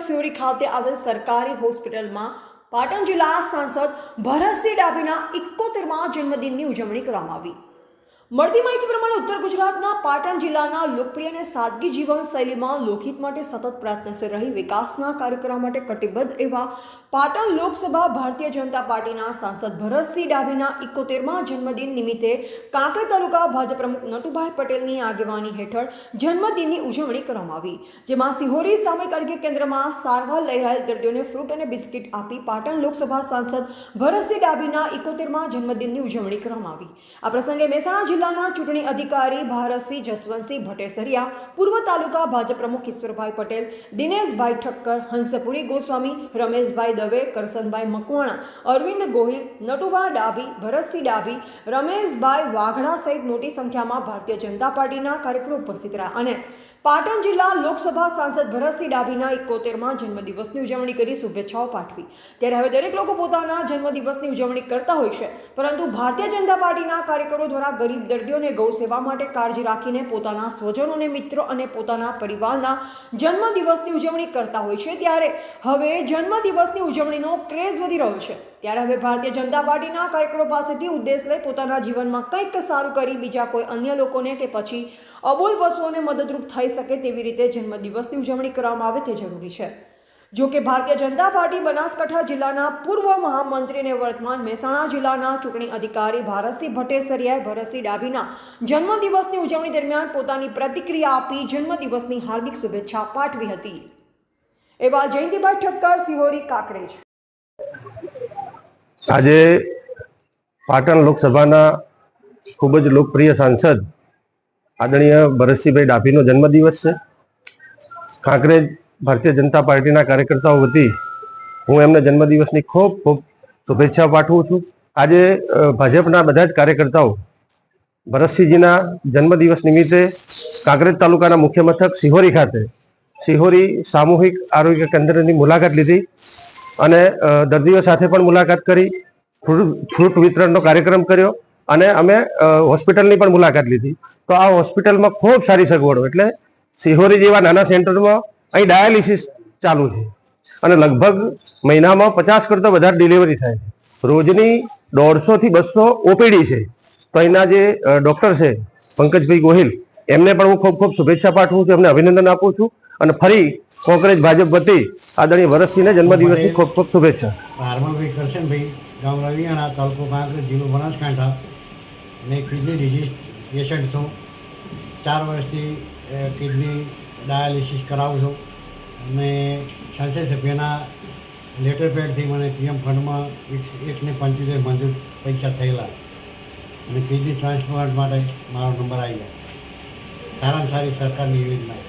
સિહોરી ખાતે આવેલ સરકારી હોસ્પિટલમાં પાટણ જિલ્લા સાંસદ ભરતસિંહ ડાભીના 71મા જન્મદિનની ઉજવણી કરવામાં આવી। મળતી માહિતી પ્રમાણે ઉત્તર ગુજરાતના પાટણ જિલ્લાના લોકપ્રિય અને સાદગી જીવનશૈલીમાં લોકહિત માટે સતત પ્રયત્નશીલ રહી વિકાસના કાર્યક્રમ માટે કટિબદ્ધ એવા પાટણ લોકસભા ભારતીય જનતા પાર્ટીના સાંસદ ભરતસિંહ ડાભીના 71મા જન્મદિન નિમિત્તે કાંકરેજ તાલુકા ભાજપ પ્રમુખ નટુભાઈ પટેલની આગેવાની હેઠળ જન્મદિનની ઉજવણી કરવામાં આવી, જેમાં સિહોરી સામૂહિક આરોગ્ય કેન્દ્રમાં સારવાર લઈ રહેલ દર્દીઓને ફ્રૂટ અને બિસ્કિટ આપી પાટણ લોકસભા સાંસદ ભરતસિંહ ડાભીના 71મા જન્મદિનની ઉજવણી કરવામાં આવી। આ પ્રસંગે મહેસાણા જિલ્લાના ચૂંટણી અધિકારી ભારતસિંહ જસવંતસિંહ ભટ્ટેસરિયા, પૂર્વ તાલુકા ભાજપ પ્રમુખ ઈશ્વરભાઈ પટેલ, દિનેશભાઈ ઠક્કર, હંસપુરી ગોસ્વામી, રમેશભાઈ દવે, કરસનભાઈ મકવાણા, અરવિંદ ગોહિલ, નટુભાઈ ડાભી, ભરતસિંહ ડાભી, રમેશભાઈ વાઘડા સહિત મોટી સંખ્યામાં ભારતીય જનતા પાર્ટીના કાર્યકરો ઉપસ્થિત રહ્યા અને પાટણ જિલ્લા લોકસભા સાંસદ ભરતસિંહ ડાભીના 71મા જન્મદિવસની ઉજવણી કરી શુભેચ્છાઓ પાઠવી। ત્યારે હવે દરેક લોકો પોતાના જન્મદિવસની ઉજવણી કરતા હોય છે, પરંતુ ભારતીય જનતા પાર્ટીના કાર્યકરો દ્વારા ગરીબ દર્દીઓને ગૌ સેવા માટે કાળજી રાખીને પોતાના સ્વજનોને, મિત્રો અને પોતાના પરિવારના જન્મદિવસની ઉજવણી કરતા હોય છે। ત્યારે હવે જન્મદિવસની ઉજવણીનો ક્રેઝ વધી રહ્યો છે। ત્યારે હવે ભારતીય જનતા પાર્ટીના કાર્યકરો પાસેથી ઉદ્દેશ લઈ પોતાના જીવનમાં કંઈક સારું કરી બીજા કોઈ અન્ય લોકોને કે પછી અબોલ પશુઓને મદદરૂપ થઈ શકે તેવી રીતે જન્મદિવસની ઉજવણી કરવામાં આવે તે જરૂરી છે। જો કે ભારતીય જનતા પાર્ટી બનાસકાંઠા જિલ્લાના પૂર્વ મહામંત્રી અને વર્તમાન મહેસાણા જિલ્લાના ચૂંટણી અધિકારી ભારતસિંહ ભટ્ટેસરિયાએ ભરતસિંહ ડાભીના જન્મદિવસની ઉજવણી દરમિયાન પોતાની પ્રતિક્રિયા આપી જન્મદિવસની હાર્દિક શુભેચ્છા પાઠવી હતી। એવા જયંતિભાઈ ઠક્કર, સિહોરી, કાંકરેજ। આજે પાટણ લોકસભાના ખૂબ જ લોકપ્રિય સાંસદ આદરણીય ભરતસિંહભાઈ ડાભીનો જન્મદિવસ છે। કાંકરેજ ભારતીય જનતા પાર્ટીના કાર્યકર્તાઓ વતી હું એમને જન્મદિવસની ખૂબ ખૂબ શુભેચ્છા પાઠવું છું। આજે ભાજપના બધા જ કાર્યકર્તાઓ ભરતસિંહજીના જન્મદિવસ નિમિત્તે કાંકરેજ તાલુકાના મુખ્ય મથક સિહોરી ખાતે સિહોરી સામૂહિક આરોગ્ય કેન્દ્રની મુલાકાત લીધી અને દર્દીઓ સાથે પણ મુલાકાત કરી, ફ્રૂટ વિતરણનો કાર્યક્રમ કર્યો અને અમે હોસ્પિટલની પણ મુલાકાત લીધી। તો આ હોસ્પિટલમાં ખૂબ સારી સગવડો, એટલે સિહોરી જેવા નાના સેન્ટરમાં અહીં ડાયાલિસિસ ચાલુ છે અને લગભગ મહિનામાં 50 કરતાં વધારે ડિલિવરી થાય છે। રોજની 150 થી 200 ઓપીડી છે। તો અહીંના જે ડૉક્ટર છે પંકજભાઈ ગોહિલ, એમને પણ હું ખૂબ ખૂબ શુભેચ્છા પાઠવું છું, એમને અભિનંદન આપું છું અને ફરી કોંગ્રેસ ભાજપ વતી આદરણીય ભરતસિંહને જન્મદિવસની ખૂબ ખૂબ શુભેચ્છા। હાર્મલભાઈ કરશનભાઈ, ગામ રવિયાણા, તાલુકો કાંકરેજ, જિલ્લો બનાસકાંઠા। મેં કિડની ડિઝીઝ પેશન્ટ છું। 4 વર્ષથી કિડની ડાયાલિસિસ કરાવું છું અને સંસદ સભ્યના લેટર પેડથી મને પીએમ ફંડમાં 1.75 મંજૂર પૈસા થયેલા અને કિડની ટ્રાન્સપ્લાન્ટ માટે મારો નંબર આવી ગયો। સારામાં સારી સરકારની યોજના।